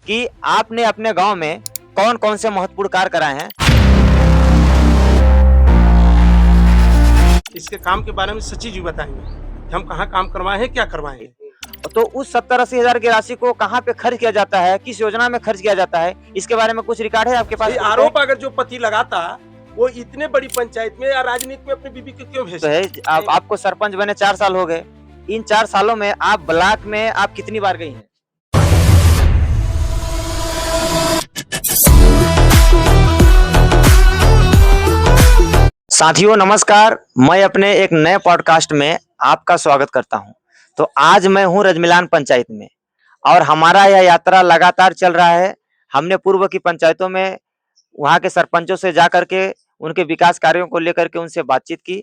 कि आपने अपने गांव में कौन कौन से महत्वपूर्ण कार्य कराए हैं। इसके काम के बारे में सच्ची जी बताएंगे कि हम कहाँ काम करवाए हैं, क्या करवाए हैं। तो उस 70-80 हजार की राशि को कहाँ पे खर्च किया जाता है, किस योजना में खर्च किया जाता है, इसके बारे में कुछ रिकॉर्ड है आपके पास? ये आरोप अगर जो पति लगाता वो इतने बड़ी पंचायत में या राजनीति में अपनी बीबी को क्यों तो भेजता है आपको सरपंच बने 4 साल हो गए। इन 4 सालों में आप ब्लॉक में आप कितनी बार गई हैं? साथियों नमस्कार, मैं अपने एक नए पॉडकास्ट में आपका स्वागत करता हूं। तो आज मैं हूं रजमिलान पंचायत में और हमारा यह यात्रा लगातार चल रहा है। हमने पूर्व की पंचायतों में वहां के सरपंचों से जा करके उनके विकास कार्यों को लेकर के उनसे बातचीत की,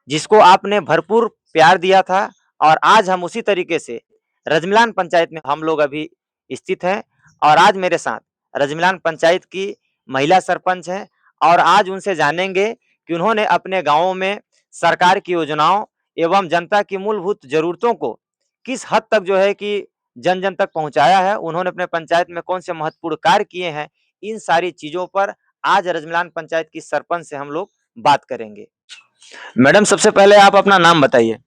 जिसको आपने भरपूर प्यार दिया था। और आज हम उसी तरीके से रजमिलान पंचायत में हम लोग अभी स्थित हैं और आज मेरे साथ रजमिलान पंचायत की महिला सरपंच हैं और आज उनसे जानेंगे कि उन्होंने अपने गांवों में सरकार की योजनाओं एवं जनता की मूलभूत जरूरतों को किस हद तक जो है कि जन जन तक पहुंचाया है, उन्होंने अपने पंचायत में कौन से महत्वपूर्ण कार्य किए हैं। इन सारी चीजों पर आज रजमिलान पंचायत की सरपंच से हम लोग बात करेंगे। मैडम सबसे पहले आप अपना नाम बताइए।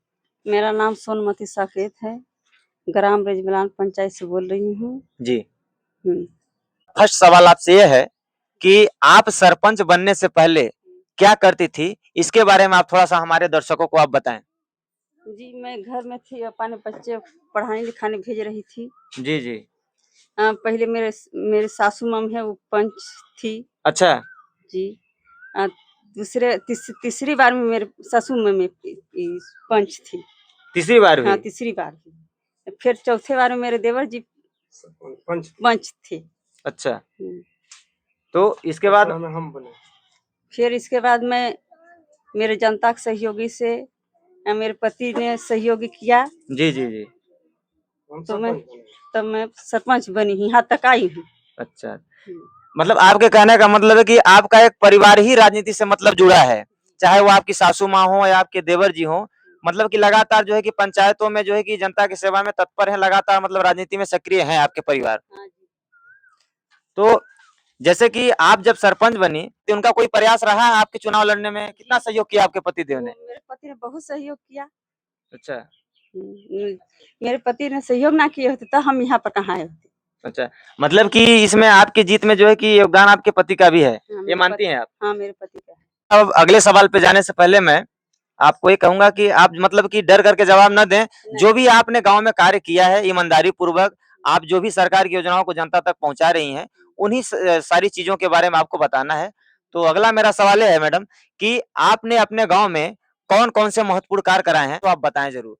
मेरा नाम सोनमती साकेत है, ग्राम रजमिलान पंचायत से बोल रही हूँ। जी, हम्म। फर्स्ट सवाल आपसे यह है कि आप सरपंच बनने से पहले क्या करती थी, इसके बारे में आप थोड़ा सा हमारे दर्शकों को आप बताएं। जी, मैं घर में थी, अपने बच्चे पढ़ाने लिखाने भेज रही थी। जी जी। पहले मेरे सासू मम है, वो पंच थी। अच्छा। जी। तीसरी बार में मेरे सासू मम पंच थी। तीसरी बार भी? हाँ, तीसरी बार भी। फिर चौथे बार में मेरे देवर जी पंच थे। अच्छा, तो इसके बाद हम बने। फिर इसके बाद मैं मेरे जनता के सहयोगी से मेरे पति ने सहयोग किया। जी जी जी। तो मैं सरपंच बनी, यहाँ तक आई हूँ। अच्छा, मतलब आपके कहने का मतलब है कि आपका एक परिवार ही राजनीति से मतलब जुड़ा है, चाहे वो आपकी सासू माँ हो या आपके देवर जी हो। मतलब कि लगातार जो है कि पंचायतों में जो है कि जनता की सेवा में तत्पर है, लगातार मतलब राजनीति में सक्रिय हैं आपके परिवार। हाँ जी। तो जैसे कि आप जब सरपंच बनी तो उनका कोई प्रयास रहा है आपके चुनाव लड़ने में? कितना सहयोग किया आपके पतिदेव ने? मेरे पति ने बहुत सहयोग किया। अच्छा। मेरे पति ने सहयोग ना किए होते तो हम यहाँ पर कहाँ आए होते। अच्छा, मतलब कि इसमें आपकी जीत में जो है कि योगदान आपके पति का भी है, ये मानती हैं आप? हाँ, मेरे पति का है। अब अगले सवाल पे जाने से पहले मैं आपको ये कहूंगा कि आप मतलब कि डर करके जवाब न दें। जो भी आपने गांव में कार्य किया है ईमानदारी पूर्वक, आप जो भी सरकार की योजनाओं को जनता तक पहुंचा रही हैं, उन्हीं सारी चीजों के बारे में आपको बताना है। तो अगला मेरा सवाल है मैडम कि आपने अपने गांव में कौन कौन से महत्वपूर्ण कार्य कराए हैं, तो आप बताएं जरूर।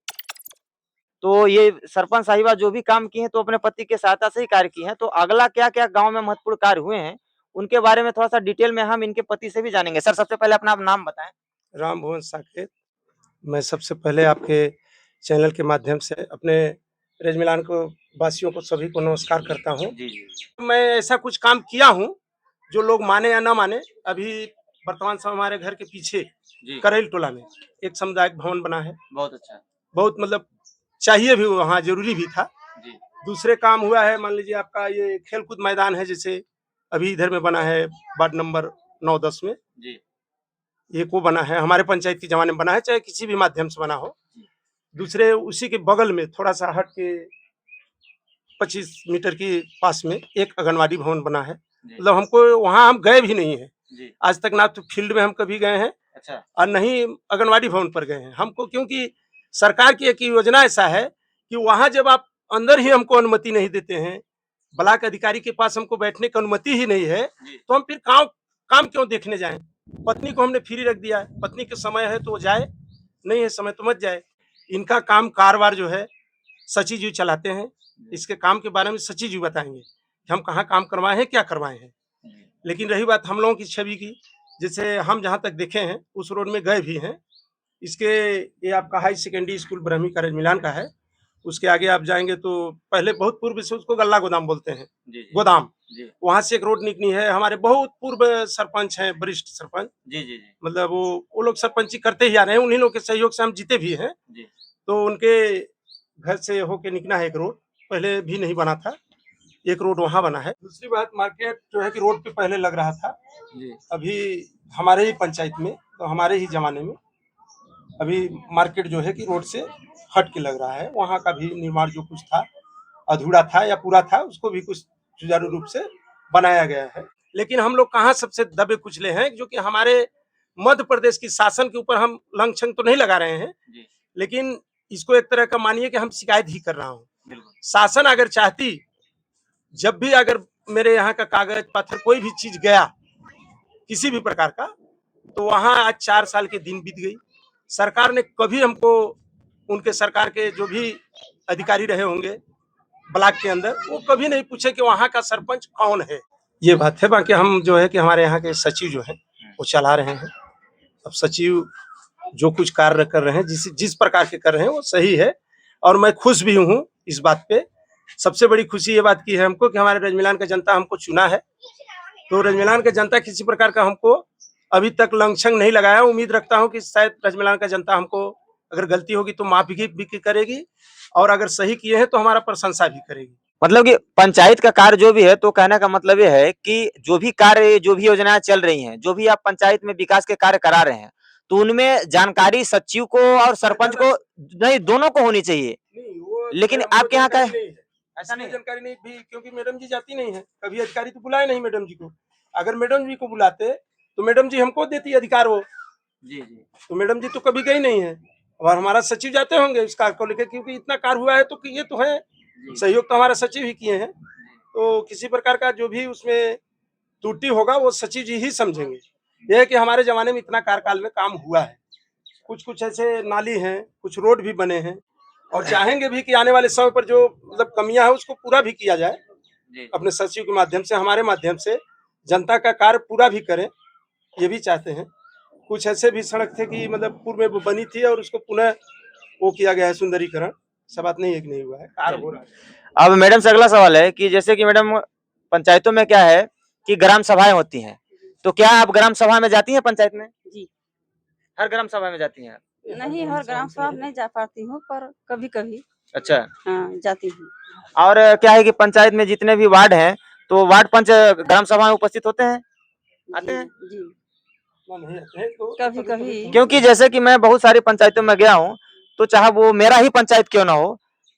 तो ये सरपंच साहिबा जो भी काम किए हैं तो अपने पति के सहायता से ही कार्य किए हैं। तो अगला क्या क्या गांव में महत्वपूर्ण कार्य हुए हैं, उनके बारे में थोड़ा सा डिटेल में हम इनके पति से भी जानेंगे। सर सबसे पहले अपना नाम बताएं। राम भुवन साकेत। मैं सबसे पहले आपके चैनल के माध्यम से अपने रजमिलान को वासियों को सभी को नमस्कार करता हूँ। जी जी। मैं ऐसा कुछ काम किया हूँ जो लोग माने या ना माने। अभी वर्तमान समय हमारे घर के पीछे करेल टोला में एक सामुदायिक भवन बना है। बहुत अच्छा। बहुत मतलब चाहिए भी, वहाँ जरूरी भी था। जी। दूसरे काम हुआ है, मान लीजिए आपका ये खेलकूद मैदान है, जैसे अभी इधर में बना है वार्ड नंबर 9-10 में। जी। ये को बना है, हमारे पंचायत के जमाने में बना है, चाहे किसी भी माध्यम से बना हो। दूसरे उसी के बगल में थोड़ा सा हट के 25 मीटर के पास में एक आंगनवाड़ी भवन बना है। मतलब हमको वहाँ हम गए भी नहीं है आज तक, ना तो फील्ड में हम कभी गए हैं। अच्छा। और नहीं आंगनवाड़ी भवन पर गए हैं हमको, क्योंकि सरकार की एक योजना ऐसा है कि वहाँ जब आप अंदर ही हमको अनुमति नहीं देते हैं, ब्लॉक अधिकारी के पास हमको बैठने की अनुमति ही नहीं है, तो हम फिर काम क्यों देखने जाएं। पत्नी को हमने फ्री रख दिया है, पत्नी के समय है तो वो जाए, नहीं है समय तो मत जाए। इनका काम कारोबार जो है सची जी चलाते हैं। इसके काम के बारे में सची जी बताएंगे कि हम कहाँ काम करवाए हैं, क्या करवाए हैं। लेकिन रही बात हम लोगों की छवि की, जैसे हम जहाँ तक देखे हैं उस रोड में गए भी हैं। इसके ये आपका हाई सेकेंडरी स्कूल ब्रह्मी का रजमिलान का है। उसके आगे आप जाएंगे तो पहले बहुत पूर्व से उसको गल्ला गोदाम बोलते हैं। गोदाम, वहां से एक रोड निकली है। हमारे बहुत पूर्व सरपंच हैं, वरिष्ठ सरपंच। जी जी जी। मतलब वो लोग सरपंची करते ही आ रहे हैं, उन्हीं लोग के सहयोग से हम जीते भी हैं। तो उनके घर से होके निकला है एक रोड, पहले भी नहीं बना था। एक रोड वहाँ बना है। दूसरी बात, मार्केट जो है कि रोड पे पहले लग रहा था, जी अभी हमारे ही पंचायत में, तो हमारे ही जमाने में अभी मार्केट जो है कि रोड से हट के लग रहा है। वहाँ का भी निर्माण जो कुछ था, अधूरा था या पूरा था, उसको भी कुछ सुचारू रूप से बनाया गया है। लेकिन हम लोग कहाँ सबसे दबे कुचले हैं, जो कि हमारे मध्य प्रदेश की शासन के ऊपर हम लंघन तो नहीं लगा रहे हैं, जी लेकिन इसको एक तरह का मानिए कि हम शिकायत ही कर रहा हूँ। बिल्कुल। शासन अगर चाहती, जब भी अगर मेरे यहाँ का कागज पत्थर कोई भी चीज गया किसी भी प्रकार का, तो वहाँ आज 4 साल के दिन बीत गई। सरकार ने कभी हमको, उनके सरकार के जो भी अधिकारी रहे होंगे ब्लॉक के अंदर, वो कभी नहीं पूछे कि वहाँ का सरपंच कौन है। ये बात है। बाकी हम जो है कि हमारे यहाँ के सचिव जो है वो चला रहे हैं। अब सचिव जो कुछ कार्य कर रहे हैं, जिस प्रकार के कर रहे हैं वो सही है, और मैं खुश भी हूँ इस बात पे। सबसे बड़ी खुशी ये बात की है हमको कि हमारे रजमिलान का जनता हमको चुना है, तो रजमिलान का जनता किसी प्रकार का हमको अभी तक लंघन नहीं लगाया। उम्मीद रखता हूँ कि शायद रजमिलान का जनता हमको अगर गलती होगी तो माफ भी करेगी, और अगर सही किए हैं तो हमारा प्रशंसा भी करेगी। मतलब कि पंचायत का कार्य जो भी है, तो कहने का मतलब ये है कि जो भी कार्य, जो भी योजनाएं चल रही हैं, जो भी आप पंचायत में विकास के कार्य करा रहे हैं, तो उनमें जानकारी सचिव को और सरपंच को नहीं, दोनों को होनी चाहिए। नहीं, वो लेकिन हमको आपके यहाँ का जानकारी नहीं है। ऐसा नहीं इसलिए है? जानकारी नहीं भी, क्योंकि मैडम जी जाती नहीं है, कभी अधिकारी तो बुलाए नहीं मैडम जी को। अगर मैडम जी को बुलाते तो मैडम जी हमको देती अधिकार वो, जी जी तो मैडम जी तो कभी गई नहीं है। और हमारा सचिव जाते होंगे इस कार्य को लेकर, क्योंकि इतना कार्य हुआ है तो कि ये तो है, सहयोग तो हमारा सचिव ही किए हैं। तो किसी प्रकार का जो भी उसमें त्रुटि होगा वो सचिव जी ही समझेंगे। यह है कि हमारे जमाने में इतना कार्यकाल में काम हुआ है, कुछ कुछ ऐसे नाली हैं, कुछ रोड भी बने हैं, और चाहेंगे भी कि आने वाले समय पर जो मतलब कमियां है उसको पूरा भी किया जाए। जी अपने सचिव के माध्यम से, हमारे माध्यम से जनता का कार्य पूरा भी करें, ये भी चाहते हैं। कुछ ऐसे भी सड़क थे कि मतलब पूर्व में वो बनी थी और उसको पुनः वो किया गया है सुंदरीकरण। सब बात नहीं है कि नहीं हुआ है, कार्य हो रहा है। अब मैडम से अगला सवाल है कि जैसे कि मैडम पंचायतों में क्या है कि ग्राम सभाएं होती हैं, तो क्या आप ग्राम सभा में जाती हैं पंचायत में? जी हर ग्राम सभा में जाती हैं? नहीं, हर ग्राम सभा में नहीं जा पाती हूँ, पर कभी कभी अच्छा। हाँ जाती हूँ। और क्या है कि पंचायत में जितने भी वार्ड हैं, तो वार्ड पंच ग्राम सभा में उपस्थित होते हैं, आते हैं? जी नहीं आते हैं तो कभी कभी क्योंकि जैसे कि मैं बहुत सारी पंचायतों में गया हूँ, तो चाहे वो मेरा ही पंचायत क्यों ना हो,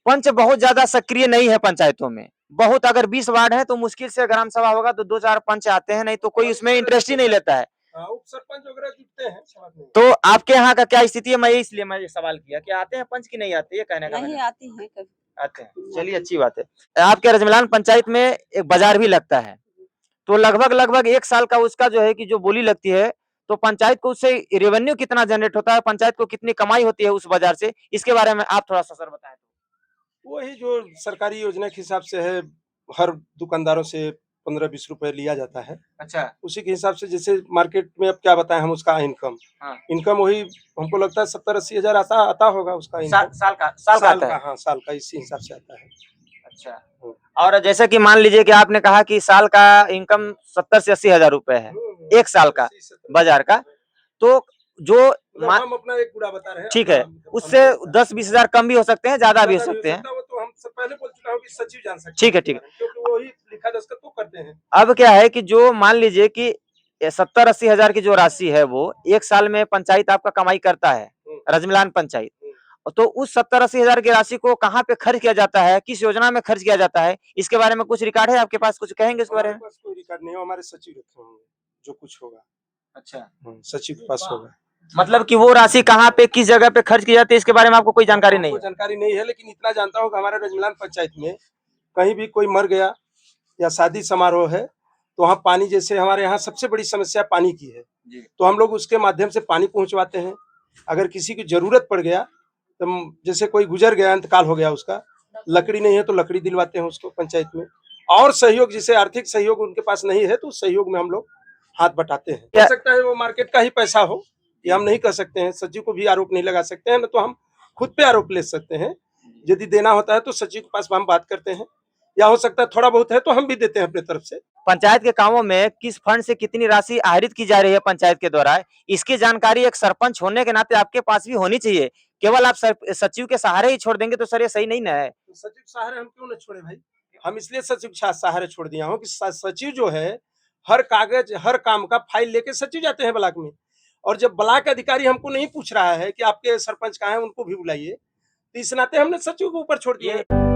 पंच बहुत ज्यादा सक्रिय नहीं है पंचायतों में। बहुत, अगर 20 वार्ड है तो मुश्किल से ग्राम सभा होगा तो 2-4 पंच आते हैं, नहीं तो कोई उसमें इंटरेस्ट ही नहीं लेता है। उप सरपंच वगैरह जुटते हैं समाज में। तो आपके यहाँ का क्या स्थिति है? मैं इसलिए मैं ये सवाल किया कि आते हैं पंच की नहीं आते, ये कहने का नहीं मैंने। आती है कभी। आते हैं, चलिए अच्छी बात है। आपके रजमलान पंचायत में एक बाजार भी लगता है, तो लगभग 1 साल का उसका जो है कि जो बोली लगती है, तो पंचायत को उससे रेवेन्यू कितना जनरेट होता है, पंचायत को कितनी कमाई होती है उस बाजार से, इसके बारे में आप थोड़ा सा सर बताएं। वही जो सरकारी योजना के हिसाब से है, हर दुकानदारों से 15-20 रुपए लिया जाता है। अच्छा। उसी के हिसाब से, जैसे मार्केट में अब क्या बताएं हम उसका इनकम। हाँ। इनकम वही हमको लगता है 70-80 हजार आता होगा उसका इनकम। साल का आता है? हाँ, साल का इसी हिसाब से आता है। अच्छा। और जैसे कि मान लीजिए कि आपने कहा कि साल का इनकम 70 से 80 हजार रुपए है, 1 साल का बाजार का, तो जो मतलब हम अपना एक पूरा बता रहे हैं। ठीक है, उससे 10-20 हजार कम भी हो सकते हैं, ज्यादा भी हो सकते हैं। वो तो हम सब पहले बोल चुका हूँ कि सचिव जान सकते हैं। ठीक है, ठीक है। क्योंकि वही लिखा दस्तखत तो करते हैं। अब क्या है कि जो मान लीजिए कि 70-80 हजार की जो राशि है, वो 1 साल में पंचायत आपका कमाई करता है, रजमलान पंचायत, तो उस 70-80 हजार की राशि को कहाँ पे खर्च किया जाता है, किस योजना में खर्च किया जाता है, इसके बारे में कुछ रिकॉर्ड है आपके पास? कुछ कहेंगे इसके बारे में? हमारे पास कोई रिकॉर्ड नहीं है, हमारे सचिव रखे होंगे जो कुछ होगा। अच्छा। सचिव के पास होगा। मतलब कि वो राशि कहाँ पे, किस जगह पे खर्च की जाती है, इसके बारे में आपको कोई जानकारी नहीं है? जानकारी नहीं है, लेकिन इतना जानता हूँ कि हमारे रजमलान पंचायत में कहीं भी कोई मर गया या शादी समारोह है, तो वहाँ पानी, जैसे हमारे यहाँ सबसे बड़ी समस्या पानी की है, तो हम लोग उसके माध्यम से पानी पहुँचवाते हैं। अगर किसी की जरूरत पड़ गया, तो जैसे कोई गुजर गया, इंतकाल हो गया उसका, लकड़ी नहीं है तो लकड़ी दिलवाते हैं उसको पंचायत में। और सहयोग, जिसे आर्थिक सहयोग उनके पास नहीं है, तो उस सहयोग में हम लोग हाथ बटाते हैं। हो सकता है वो मार्केट का ही पैसा हो, ये हम नहीं कर सकते हैं, सचिव को भी आरोप नहीं लगा सकते हैं, न तो हम खुद पे आरोप ले सकते हैं। यदि देना होता है तो सचिव के पास हम बात करते हैं, या हो सकता है थोड़ा बहुत है तो हम भी देते हैं अपनी तरफ से। पंचायत के कामों में किस फंड से कितनी राशि आहरित की जा रही है पंचायत के द्वारा, इसकी जानकारी एक सरपंच होने के नाते आपके पास भी होनी चाहिए। केवल आप सचिव के सहारे ही छोड़ देंगे तो सर ये सही नहीं ना है। सचिव सहारे हम क्यों न छोड़े भाई, हम इसलिए सचिव के सहारे छोड़ दिया हूँ कि सचिव जो है हर कागज हर काम का फाइल लेके सचिव जाते हैं ब्लॉक में, और जब ब्लॉक अधिकारी हमको नहीं पूछ रहा है कि आपके सरपंच कहाँ है, उनको भी बुलाइए, तो इस नाते हमने सचिव को ऊपर छोड़ दिया है।